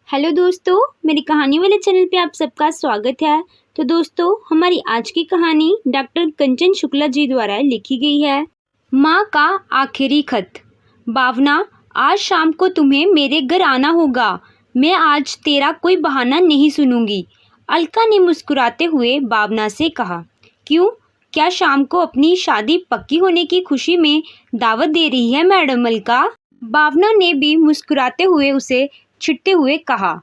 Hello दोस्तों, मेरी कहानी वाले चैनल पे आप सबका स्वागत है। तो दोस्तों, हमारी आज की कहानी डॉक्टर कंचन शुक्ला जी द्वारा लिखी गई है। माँ का आखिरी खत। भावना, आज शाम को तुम्हें मेरे घर आना होगा। मैं आज तेरा कोई बहाना नहीं सुनूंगी। अलका ने मुस्कुराते हुए भावना से कहा। क्यों? क्या शाम को अपनी शादी पक्की होने की खुशी में दावत दे रही है मैडम अलका? भावना ने भी मुस्कुराते हुए उसे छिड़ते हुए कहा।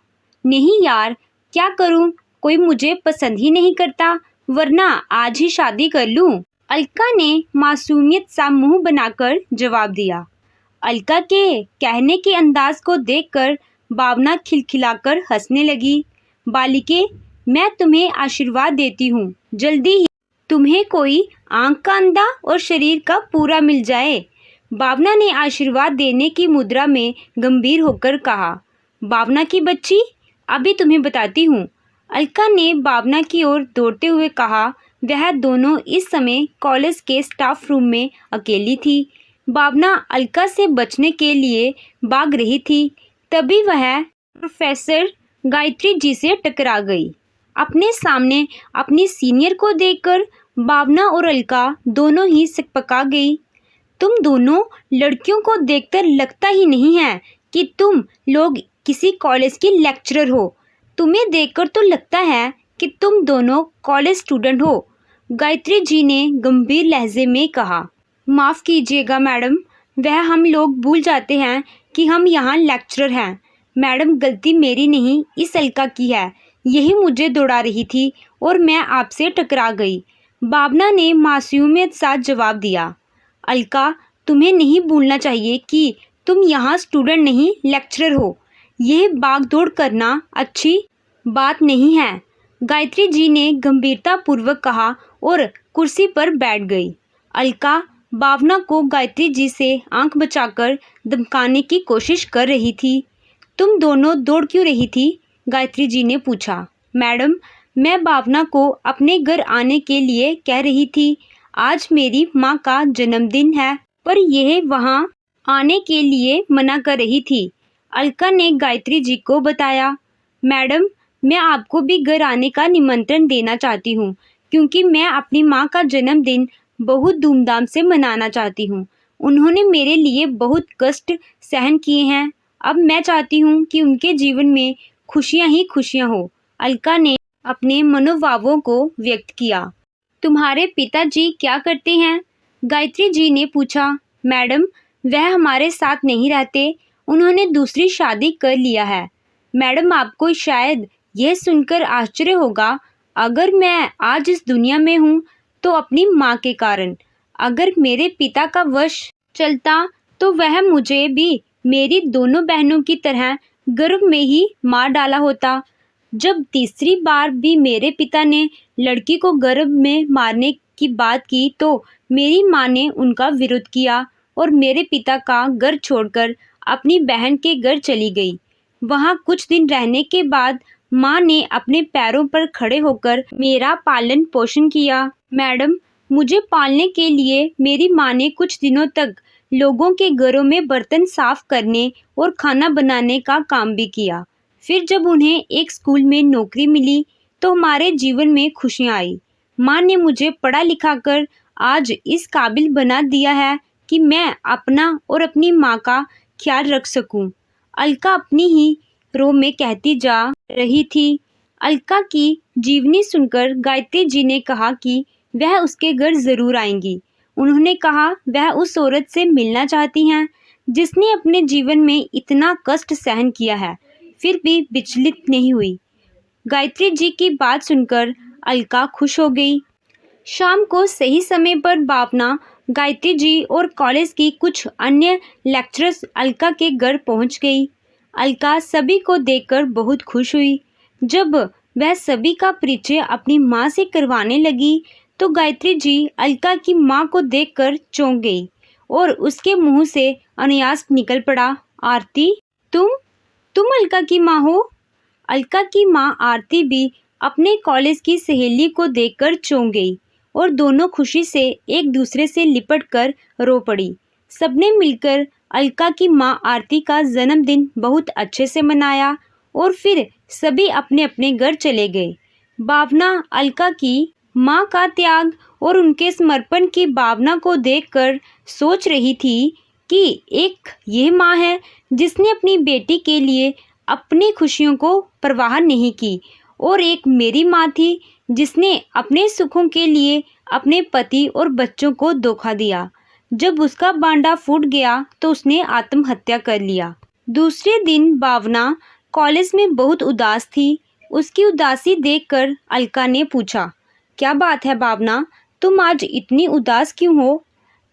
नहीं यार, क्या करूं, कोई मुझे पसंद ही नहीं करता, वरना आज ही शादी कर लूं। अलका ने मासूमियत सा मुंह बनाकर जवाब दिया। अलका के कहने के अंदाज को देखकर भावना खिलखिलाकर हंसने लगी। बालिके, मैं तुम्हें आशीर्वाद देती हूँ, जल्दी ही तुम्हें कोई आंख का अंधा और शरीर का पूरा मिल जाए। भावना ने आशीर्वाद देने की मुद्रा में गंभीर होकर कहा। भावना की बच्ची, अभी तुम्हें बताती हूँ, अलका ने भावना की ओर दौड़ते हुए कहा। वह दोनों इस समय कॉलेज के स्टाफ रूम में अकेली थी। भावना अलका से बचने के लिए भाग रही थी, तभी वह प्रोफेसर गायत्री जी से टकरा गई। अपने सामने अपनी सीनियर को देखकर भावना और अलका दोनों ही सिकपका गई। तुम दोनों लड़कियों को देखकर लगता ही नहीं है कि तुम लोग किसी कॉलेज की लेक्चरर हो। तुम्हें देखकर तो लगता है कि तुम दोनों कॉलेज स्टूडेंट हो, गायत्री जी ने गंभीर लहजे में कहा। माफ़ कीजिएगा मैडम, वह हम लोग भूल जाते हैं कि हम यहाँ लेक्चरर हैं। मैडम, गलती मेरी नहीं, इस अलका की है। यही मुझे दौड़ा रही थी और मैं आपसे टकरा गई। भावना ने मासूमियत सा जवाब दिया। अलका, तुम्हें नहीं भूलना चाहिए कि तुम यहाँ स्टूडेंट नहीं लेक्चरर हो। यह भागदौड़ करना अच्छी बात नहीं है, गायत्री जी ने गंभीरतापूर्वक कहा और कुर्सी पर बैठ गई। अलका भावना को गायत्री जी से आंख बचाकर धमकाने की कोशिश कर रही थी। तुम दोनों दौड़ क्यों रही थी? गायत्री जी ने पूछा। मैडम, मैं भावना को अपने घर आने के लिए कह रही थी। आज मेरी माँ का जन्मदिन है, पर यह वहाँ आने के लिए मना कर रही थी, अलका ने गायत्री जी को बताया। मैडम, मैं आपको भी घर आने का निमंत्रण देना चाहती हूँ, क्योंकि मैं अपनी माँ का जन्मदिन बहुत धूमधाम से मनाना चाहती हूँ। उन्होंने मेरे लिए बहुत कष्ट सहन किए हैं। अब मैं चाहती हूँ कि उनके जीवन में खुशियाँ ही खुशियाँ हो, अलका ने अपने मनोभावों को व्यक्त किया। तुम्हारे पिताजी क्या करते हैं? गायत्री जी ने पूछा। मैडम, वह हमारे साथ नहीं रहते, उन्होंने दूसरी शादी कर लिया है। मैडम, आपको शायद यह सुनकर आश्चर्य होगा, अगर मैं आज इस दुनिया में हूँ तो अपनी माँ के कारण। अगर मेरे पिता का वश चलता तो वह मुझे भी मेरी दोनों बहनों की तरह गर्भ में ही मार डाला होता। जब तीसरी बार भी मेरे पिता ने लड़की को गर्भ में मारने की बात की तो मेरी माँ ने उनका विरोध किया और मेरे पिता का घर छोड़कर अपनी बहन के घर चली गई। वहाँ कुछ दिन रहने के बाद माँ ने अपने पैरों पर खड़े होकर मेरा पालन पोषण किया। मैडम, मुझे पालने के लिए मेरी माँ ने कुछ दिनों तक लोगों के घरों में बर्तन साफ करने और खाना बनाने का काम भी किया। फिर जब उन्हें एक स्कूल में नौकरी मिली तो हमारे जीवन में खुशियाँ आई। माँ ने मुझे पढ़ा लिखा कर आज इस काबिल बना दिया है कि मैं अपना और अपनी माँ का ख्याल रख सकूं। अलका अपनी ही रो में कहती जा रही थी। अलका की जीवनी सुनकर गायत्री जी ने कहा कि वह उसके घर जरूर आएंगी। उन्होंने कहा वह उस औरत से मिलना चाहती हैं जिसने अपने जीवन में इतना कष्ट सहन किया है, फिर भी विचलित नहीं हुई। गायत्री जी की बात सुनकर अलका खुश हो गई। शाम को सही समय पर भावना, गायत्री जी और कॉलेज की कुछ अन्य लेक्चरर्स अलका के घर पहुंच गई। अलका सभी को देखकर बहुत खुश हुई। जब वह सभी का परिचय अपनी माँ से करवाने लगी तो गायत्री जी अलका की माँ को देखकर चौंक गई और उसके मुंह से अनायास निकल पड़ा। आरती, तुम अलका की माँ हो? अलका की माँ आरती भी अपने कॉलेज की सहेली को देखकर चौंक गई और दोनों खुशी से एक दूसरे से लिपट कर रो पड़ी। सबने मिलकर अलका की माँ आरती का जन्मदिन बहुत अच्छे से मनाया और फिर सभी अपने अपने घर चले गए। भावना अलका की माँ का त्याग और उनके समर्पण की भावना को देखकर सोच रही थी कि एक ये माँ है जिसने अपनी बेटी के लिए अपनी खुशियों को परवाह नहीं की, और एक मेरी माँ थी जिसने अपने सुखों के लिए अपने पति और बच्चों को धोखा दिया। जब उसका बांडा फूट गया तो उसने आत्महत्या कर लिया। दूसरे दिन भावना कॉलेज में बहुत उदास थी। उसकी उदासी देखकर अलका ने पूछा, क्या बात है भावना, तुम आज इतनी उदास क्यों हो?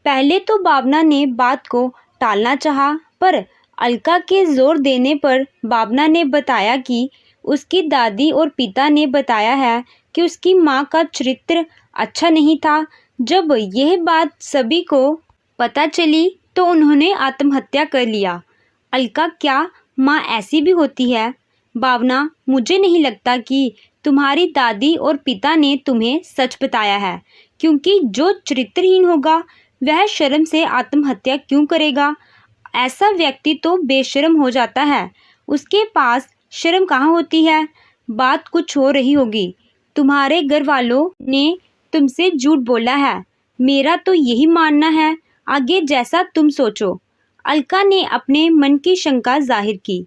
पहले तो भावना ने बात को टालना चाहा, पर अलका के जोर देने पर भावना ने बताया कि उसकी दादी और पिता ने बताया है कि उसकी माँ का चरित्र अच्छा नहीं था। जब यह बात सभी को पता चली तो उन्होंने आत्महत्या कर लिया। अलका, क्या माँ ऐसी भी होती है? भावना, मुझे नहीं लगता कि तुम्हारी दादी और पिता ने तुम्हें सच बताया है, क्योंकि जो चरित्रहीन होगा वह शर्म से आत्महत्या क्यों करेगा? ऐसा व्यक्ति तो बेशर्म हो जाता है, उसके पास शर्म कहाँ होती है? बात कुछ हो रही होगी। तुम्हारे घर वालों ने तुमसे झूठ बोला है, मेरा तो यही मानना है। आगे जैसा तुम सोचो। अलका ने अपने मन की शंका जाहिर की।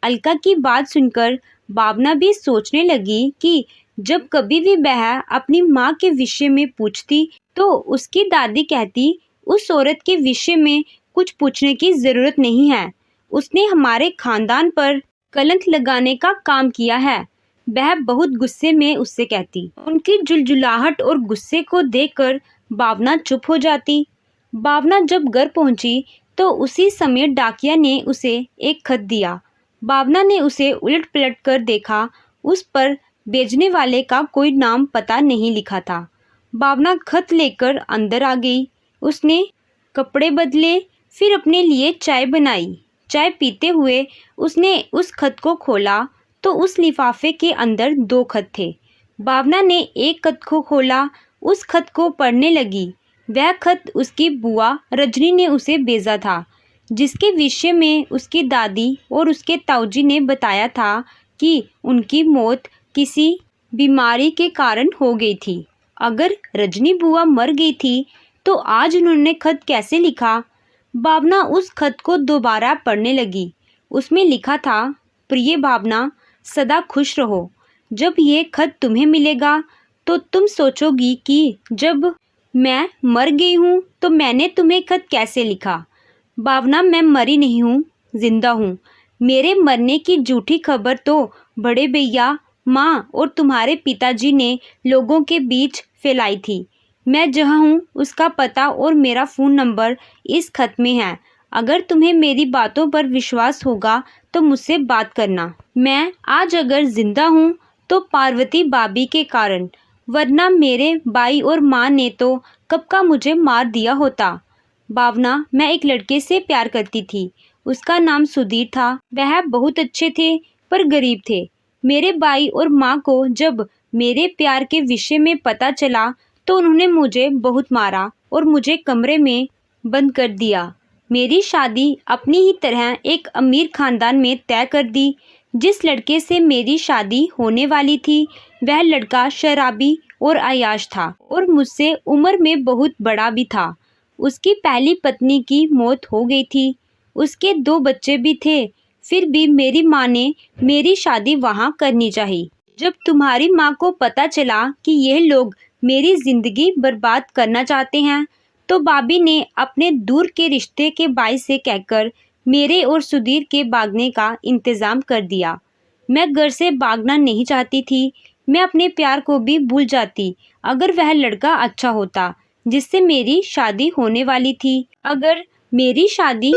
अलका की बात सुनकर भावना भी सोचने लगी कि जब कभी भी वह अपनी माँ के विषय में पूछती तो उसकी दादी कहती, उस औरत के विषय में कुछ पूछने की जरूरत नहीं है, उसने हमारे खानदान पर कलंक लगाने का काम किया है। वह बहुत गुस्से में उससे कहती। उनकी जुलजुलाहट और गुस्से को देखकर भावना चुप हो जाती। भावना जब घर पहुंची तो उसी समय डाकिया ने उसे एक खत दिया। भावना ने उसे उलट पलट कर देखा। उस पर भेजने वाले का कोई नाम पता नहीं लिखा था। भावना खत लेकर अंदर आ गई। उसने कपड़े बदले, फिर अपने लिए चाय बनाई। चाय पीते हुए उसने उस खत को खोला तो उस लिफाफे के अंदर 2 खत थे। भावना ने एक खत को खोला, उस खत को पढ़ने लगी। वह खत उसकी बुआ रजनी ने उसे भेजा था, जिसके विषय में उसकी दादी और उसके ताऊजी ने बताया था कि उनकी मौत किसी बीमारी के कारण हो गई थी। अगर रजनी बुआ मर गई थी तो आज उन्होंने खत कैसे लिखा? भावना उस खत को दोबारा पढ़ने लगी। उसमें लिखा था, प्रिय भावना, सदा खुश रहो। जब ये खत तुम्हें मिलेगा तो तुम सोचोगी कि जब मैं मर गई हूँ तो मैंने तुम्हें खत कैसे लिखा। भावना, मैं मरी नहीं हूँ, जिंदा हूँ। मेरे मरने की झूठी खबर तो बड़े भैया, माँ और तुम्हारे पिताजी ने लोगों के बीच फैलाई थी। मैं जहाँ हूँ उसका पता और मेरा फ़ोन नंबर इस खत में है। अगर तुम्हें मेरी बातों पर विश्वास होगा तो मुझसे बात करना। मैं आज अगर जिंदा हूँ तो पार्वती भाभी के कारण, वरना मेरे भाई और माँ ने तो कब का मुझे मार दिया होता। भावना, मैं एक लड़के से प्यार करती थी। उसका नाम सुधीर था। वह बहुत अच्छे थे पर गरीब थे। मेरे भाई और माँ को जब मेरे प्यार के विषय में पता चला तो उन्होंने मुझे बहुत मारा और मुझे कमरे में बंद कर दिया। मेरी शादी अपनी ही तरह एक अमीर खानदान में तय कर दी। जिस लड़के से मेरी शादी होने वाली थी वह लड़का शराबी और अय्याश था और मुझसे उम्र में बहुत बड़ा भी था। उसकी पहली पत्नी की मौत हो गई थी। उसके 2 बच्चे भी थे। फिर भी मेरी माँ ने मेरी शादी वहाँ करनी चाहिए। जब तुम्हारी माँ को पता चला कि यह लोग मेरी जिंदगी बर्बाद करना चाहते हैं तो भाभी ने अपने दूर के रिश्ते के भाई से कहकर मेरे और सुधीर के भागने का इंतज़ाम कर दिया। मैं घर से भागना नहीं चाहती थी। मैं अपने प्यार को भी भूल जाती अगर वह लड़का अच्छा होता जिससे मेरी शादी होने वाली थी। अगर मेरी शादी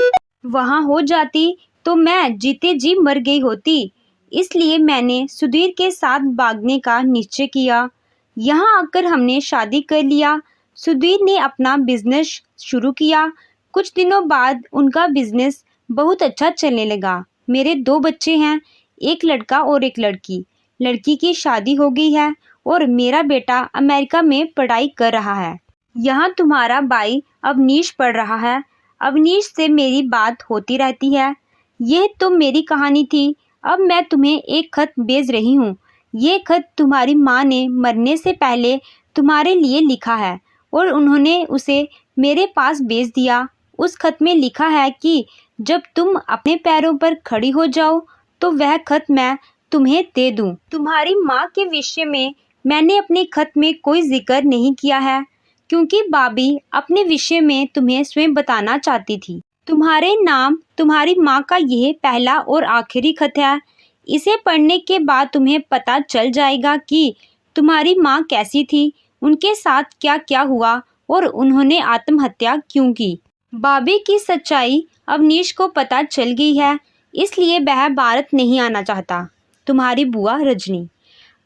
वहाँ हो जाती तो मैं जीते जी मर गई होती। इसलिए मैंने सुधीर के साथ भागने का निश्चय किया। यहाँ आकर हमने शादी कर लिया। सुधीर ने अपना बिजनेस शुरू किया। कुछ दिनों बाद उनका बिजनेस बहुत अच्छा चलने लगा। मेरे 2 बच्चे हैं, एक लड़का और एक लड़की। लड़की की शादी हो गई है और मेरा बेटा अमेरिका में पढ़ाई कर रहा है। यहाँ तुम्हारा भाई अवनीश पढ़ रहा है। अवनीश से मेरी बात होती रहती है। यह तो मेरी कहानी थी। अब मैं तुम्हें एक खत भेज रही हूँ। ये खत तुम्हारी माँ ने मरने से पहले तुम्हारे लिए लिखा है और उन्होंने उसे मेरे पास भेज दिया। उस खत में लिखा है कि जब तुम अपने पैरों पर खड़ी हो जाओ तो वह खत मैं तुम्हें दे दूं। तुम्हारी माँ के विषय में मैंने अपने खत में कोई जिक्र नहीं किया है, क्योंकि भाभी अपने विषय में तुम्हें स्वयं बताना चाहती थी। तुम्हारे नाम तुम्हारी माँ का यह पहला और आखिरी खत है। इसे पढ़ने के बाद तुम्हें पता चल जाएगा कि तुम्हारी माँ कैसी थी, उनके साथ क्या क्या हुआ और उन्होंने आत्महत्या क्यों की। भाभी की सच्चाई अवनीश को पता चल गई है, इसलिए वह भारत नहीं आना चाहता। तुम्हारी बुआ रजनी।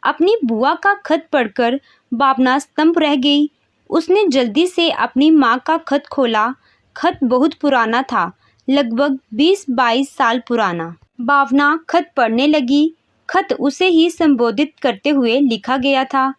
अपनी बुआ का खत पढ़कर भावना स्तंभ रह गई। उसने जल्दी से अपनी माँ का खत खोला। खत बहुत पुराना था, लगभग 20-22 साल पुराना। भावना खत पढ़ने लगी। खत उसे ही संबोधित करते हुए लिखा गया था।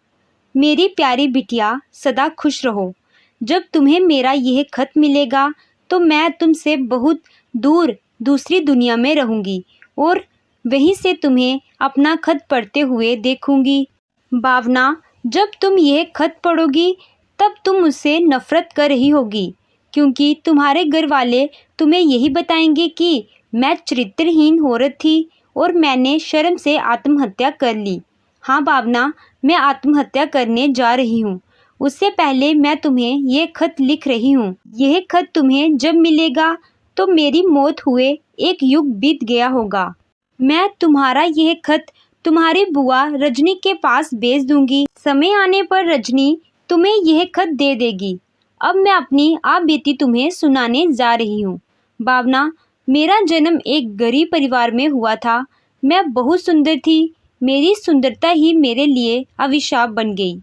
मेरी प्यारी बिटिया, सदा खुश रहो। जब तुम्हें मेरा यह खत मिलेगा तो मैं तुमसे बहुत दूर दूसरी दुनिया में रहूंगी और वहीं से तुम्हें अपना खत पढ़ते हुए देखूंगी। भावना, जब तुम यह खत पढ़ोगी तब तुम मुझसे नफरत कर रही होगी, क्योंकि तुम्हारे घर वाले तुम्हें यही बताएंगे कि मैं चरित्रहीन औरत थी और मैंने शर्म से आत्महत्या कर ली। हाँ भावना, मैं आत्महत्या करने जा रही हूँ। उससे पहले मैं तुम्हें यह खत लिख रही हूँ। यह खत तुम्हें जब मिलेगा तो मेरी मौत हुए एक युग बीत गया होगा। मैं तुम्हारा यह खत तुम्हारी बुआ रजनी के पास भेज दूंगी। समय आने पर रजनी तुम्हें यह खत दे देगी। अब मैं अपनी आप बीती तुम्हें सुनाने जा रही हूँ। भावना, मेरा जन्म एक गरीब परिवार में हुआ था। मैं बहुत सुंदर थी। मेरी सुंदरता ही मेरे लिए अभिशाप बन गई।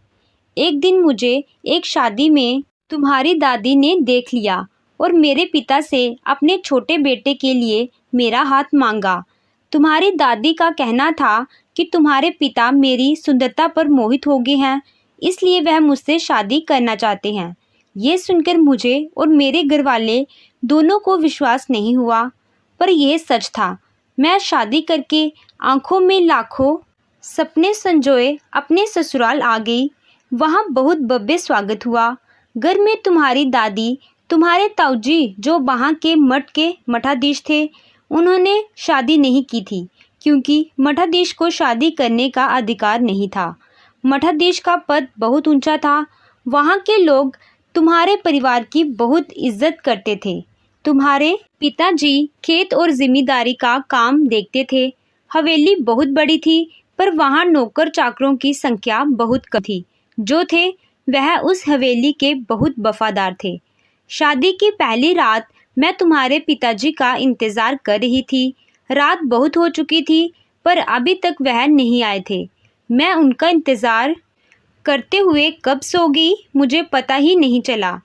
एक दिन मुझे एक शादी में तुम्हारी दादी ने देख लिया और मेरे पिता से अपने छोटे बेटे के लिए मेरा हाथ मांगा। तुम्हारी दादी का कहना था कि तुम्हारे पिता मेरी सुंदरता पर मोहित हो गए हैं, इसलिए वह मुझसे शादी करना चाहते हैं। ये सुनकर मुझे और मेरे घर वाले दोनों को विश्वास नहीं हुआ, पर यह सच था। मैं शादी करके आंखों में लाखों सपने संजोए अपने ससुराल आ गई। वहाँ बहुत भव्य स्वागत हुआ। घर में तुम्हारी दादी, तुम्हारे ताऊजी जो वहाँ के मठ के मठाधीश थे, उन्होंने शादी नहीं की थी, क्योंकि मठाधीश को शादी करने का अधिकार नहीं था। मठाधीश का पद बहुत ऊंचा था। वहाँ के लोग तुम्हारे परिवार की बहुत इज्जत करते थे। तुम्हारे पिताजी खेत और जिम्मेदारी का काम देखते थे। हवेली बहुत बड़ी थी, पर वहाँ नौकर चाकरों की संख्या बहुत कम थी। जो थे वह उस हवेली के बहुत वफादार थे। शादी की पहली रात मैं तुम्हारे पिताजी का इंतज़ार कर रही थी। रात बहुत हो चुकी थी, पर अभी तक वह नहीं आए थे। मैं उनका इंतज़ार करते हुए कब सो गई मुझे पता ही नहीं चला।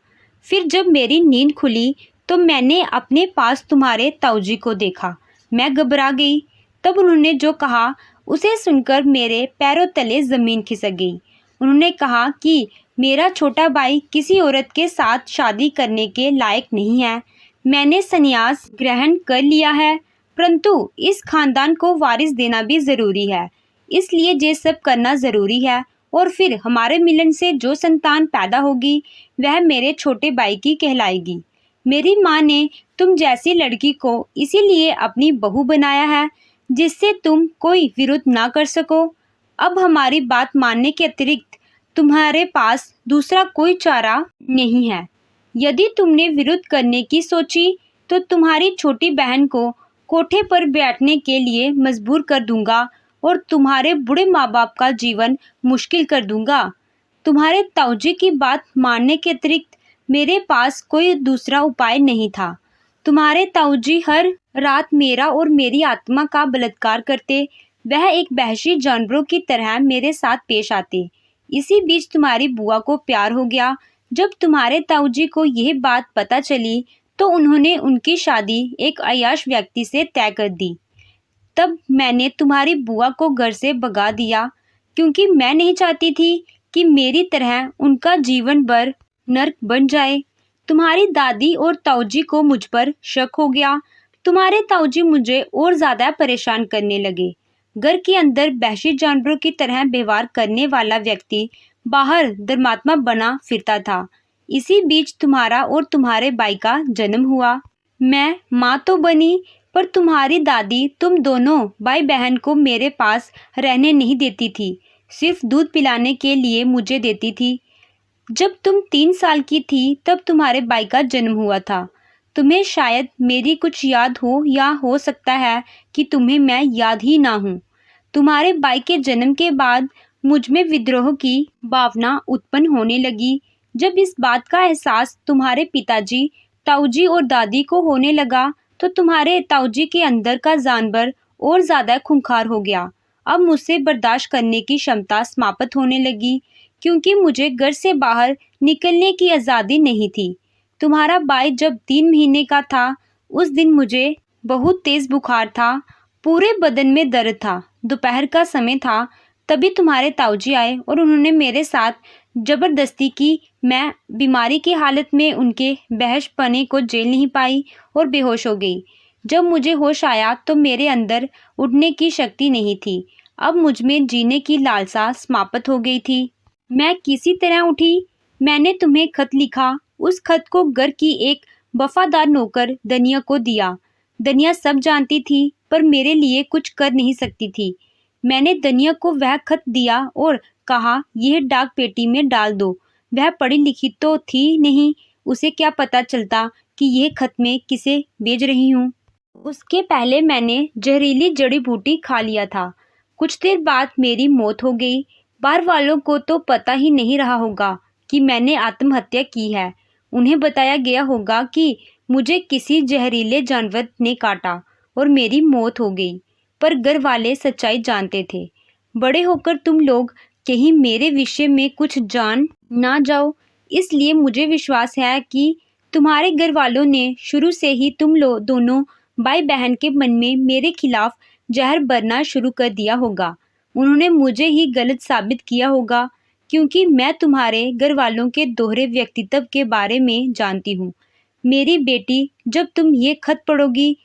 फिर जब मेरी नींद खुली तो मैंने अपने पास तुम्हारे ताऊजी को देखा। मैं घबरा गई। तब उन्होंने जो कहा उसे सुनकर मेरे पैरों तले ज़मीन खिसक गई। उन्होंने कहा कि मेरा छोटा भाई किसी औरत के साथ शादी करने के लायक नहीं है। मैंने संन्यास ग्रहण कर लिया है, परंतु इस खानदान को वारिस देना भी ज़रूरी है, इसलिए ये सब करना ज़रूरी है। और फिर हमारे मिलन से जो संतान पैदा होगी वह मेरे छोटे भाई की कहलाएगी। मेरी माँ ने तुम जैसी लड़की को इसीलिए अपनी बहू बनाया है, जिससे तुम कोई विरोध ना कर सको। अब हमारी बात मानने के अतिरिक्त तुम्हारे पास दूसरा कोई चारा नहीं है। यदि तुमने विरोध करने की सोची तो तुम्हारी छोटी बहन को कोठे पर बैठने के लिए मजबूर कर दूंगा और तुम्हारे बूढ़े माँ बाप का जीवन मुश्किल कर दूंगा। तुम्हारे ताऊजी की बात मानने के अतिरिक्त मेरे पास कोई दूसरा उपाय नहीं था। तुम्हारे ताऊजी हर रात मेरा और मेरी आत्मा का बलात्कार करते। वह एक वहशी जानवरों की तरह मेरे साथ पेश आते। इसी बीच तुम्हारी बुआ को प्यार हो गया। जब तुम्हारे ताऊजी को यह बात पता चली तो उन्होंने उनकी शादी एक अय्याश व्यक्ति से तय कर दी। तब मैंने तुम्हारी बुआ को घर से भगा दिया, क्योंकि मैं नहीं चाहती थी कि मेरी तरह उनका जीवन भर नर्क बन जाए। तुम्हारी दादी और ताऊजी को मुझ पर शक हो गया। तुम्हारे ताऊजी मुझे और ज़्यादा परेशान करने लगे। घर के अंदर वहशी जानवरों की तरह व्यवहार करने वाला व्यक्ति बाहर धर्मात्मा बना फिरता था। इसी बीच तुम्हारा और तुम्हारे भाई का जन्म हुआ। मैं माँ तो बनी, पर तुम्हारी दादी तुम दोनों भाई बहन को मेरे पास रहने नहीं देती थी। सिर्फ दूध पिलाने के लिए मुझे देती थी। जब तुम 3 साल की थी तब तुम्हारे भाई का जन्म हुआ था। तुम्हें शायद मेरी कुछ याद हो, या हो सकता है कि तुम्हें मैं याद ही ना हूँ। तुम्हारे भाई के जन्म के बाद मुझ में विद्रोह की भावना उत्पन्न होने लगी। जब इस बात का एहसास तुम्हारे पिताजी, ताऊजी और दादी को होने लगा, तो तुम्हारे ताऊजी के अंदर का जानवर और ज़्यादा खूंखार हो गया। अब मुझसे बर्दाश्त करने की क्षमता समाप्त होने लगी, क्योंकि मुझे घर से बाहर निकलने की आज़ादी नहीं थी। तुम्हारा भाई जब 3 महीने का था, उस दिन मुझे बहुत तेज़ बुखार था, पूरे बदन में दर्द था। दोपहर का समय था, तभी तुम्हारे ताऊजी आए और उन्होंने मेरे साथ ज़बरदस्ती की। मैं बीमारी की हालत में उनके बहसपने को झेल नहीं पाई और बेहोश हो गई। जब मुझे होश आया तो मेरे अंदर उठने की शक्ति नहीं थी। अब मुझ में जीने की लालसा समाप्त हो गई थी। मैं किसी तरह उठी। मैंने तुम्हें खत लिखा। उस खत को घर की एक वफादार नौकर दनिया को दिया। दनिया सब जानती थी, पर मेरे लिए कुछ कर नहीं सकती थी। मैंने दनिया को वह खत दिया और कहा, यह डाक पेटी में डाल दो। वह पढ़ी लिखी तो थी नहीं, उसे क्या पता चलता कि यह खत मैं किसे भेज रही हूँ। उसके पहले मैंने जहरीली जड़ी बूटी खा लिया था। कुछ देर बाद मेरी मौत हो गई। बाहर वालों को तो पता ही नहीं रहा होगा कि मैंने आत्महत्या की है। उन्हें बताया गया होगा कि मुझे किसी जहरीले जानवर ने काटा और मेरी मौत हो गई। पर घर वाले सच्चाई जानते थे। बड़े होकर तुम लोग कहीं मेरे विषय में कुछ जान ना जाओ, इसलिए मुझे विश्वास है कि तुम्हारे घर वालों ने शुरू से ही तुम लोग दोनों भाई बहन के मन में मेरे खिलाफ जहर भरना शुरू कर दिया होगा। उन्होंने मुझे ही गलत साबित किया होगा, क्योंकि मैं तुम्हारे घर वालों के दोहरे व्यक्तित्व के बारे में जानती हूँ। मेरी बेटी, जब तुम ये खत पढ़ोगी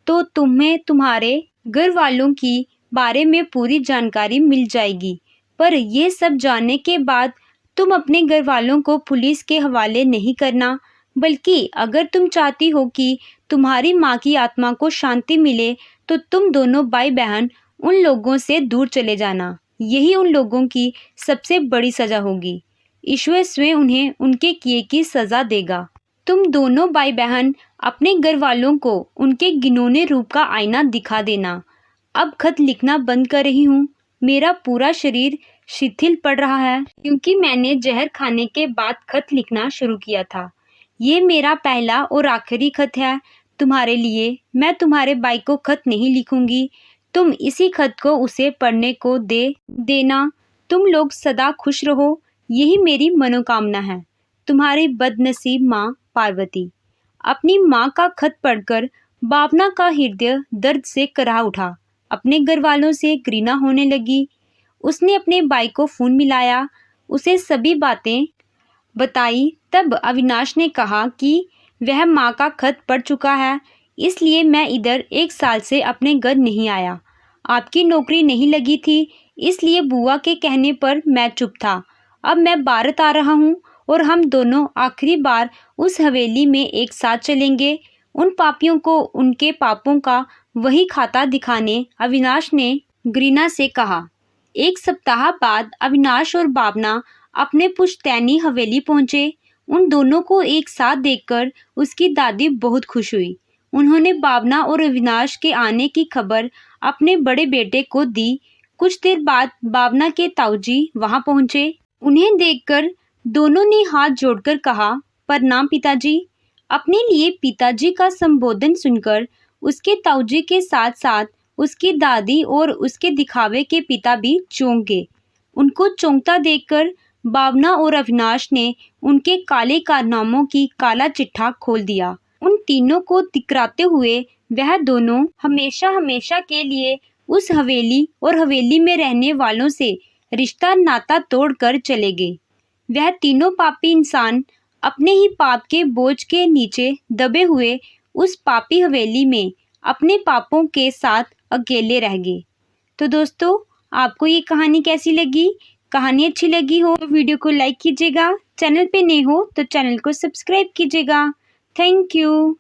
तो तुम्हें तुम्हारे घर वालों की बारे में पूरी जानकारी मिल जाएगी। पर यह सब जानने के बाद तुम अपने घर वालों को पुलिस के हवाले नहीं करना, बल्कि अगर तुम चाहती हो कि तुम्हारी माँ की आत्मा को शांति मिले, तो तुम दोनों भाई बहन उन लोगों से दूर चले जाना। यही उन लोगों की सबसे बड़ी सज़ा होगी। ईश्वर स्वयं उन्हें उनके किए की सज़ा देगा। तुम दोनों भाई बहन अपने घर वालों को उनके घिनौने रूप का आईना दिखा देना। अब खत लिखना बंद कर रही हूँ। मेरा पूरा शरीर शिथिल पड़ रहा है, क्योंकि मैंने जहर खाने के बाद खत लिखना शुरू किया था। ये मेरा पहला और आखिरी खत है तुम्हारे लिए। मैं तुम्हारे भाई को खत नहीं लिखूंगी। तुम इसी खत को उसे पढ़ने को दे देना। तुम लोग सदा खुश रहो, यही मेरी मनोकामना है। तुम्हारी बदनसीब माँ पार्वती। अपनी माँ का खत पढ़कर भावना का हृदय दर्द से कराह उठा। अपने घर वालों से घृणा होने लगी। उसने अपने भाई को फोन मिलाया, उसे सभी बातें बताई। तब अविनाश ने कहा कि वह माँ का खत पढ़ चुका है, इसलिए मैं इधर 1 साल से अपने घर नहीं आया। आपकी नौकरी नहीं लगी थी, इसलिए बुआ के कहने पर मैं चुप था। अब मैं भारत आ रहा हूँ और हम दोनों आखिरी बार उस हवेली में एक साथ चलेंगे। उन पापियों को उनके पापों का वही खाता दिखाने अविनाश ने घृणा से कहा। 1 सप्ताह बाद अविनाश और भावना अपने पुश्तैनी हवेली पहुंचे। उन दोनों को एक साथ देखकर उसकी दादी बहुत खुश हुई। उन्होंने भावना और अविनाश के आने की खबर अपने बड़े बेटे को दी। कुछ देर बाद भावना के ताऊजी वहां पहुंचे। उन्हें देखकर दोनों ने हाथ जोड़कर कहा, प्रणाम पिताजी। अपने लिए पिताजी का संबोधन सुनकर उसके ताऊजी के साथ साथ उसकी दादी और उसके दिखावे के पिता भी चौंक गए। उनको चौंकता देखकर भावना और अविनाश ने उनके काले कारनामों की काला चिट्ठा खोल दिया। उन तीनों को तिकराते हुए वह दोनों हमेशा हमेशा के लिए उस हवेली और हवेली में रहने वालों से रिश्ता नाता तोड़कर चले गए। वह तीनों पापी इंसान अपने ही पाप के बोझ के नीचे दबे हुए उस पापी हवेली में अपने पापों के साथ अकेले रह गए। तो दोस्तों, आपको ये कहानी कैसी लगी? कहानी अच्छी लगी हो तो वीडियो को लाइक कीजिएगा, चैनल पे नए हो तो चैनल को सब्सक्राइब कीजिएगा। Thank you.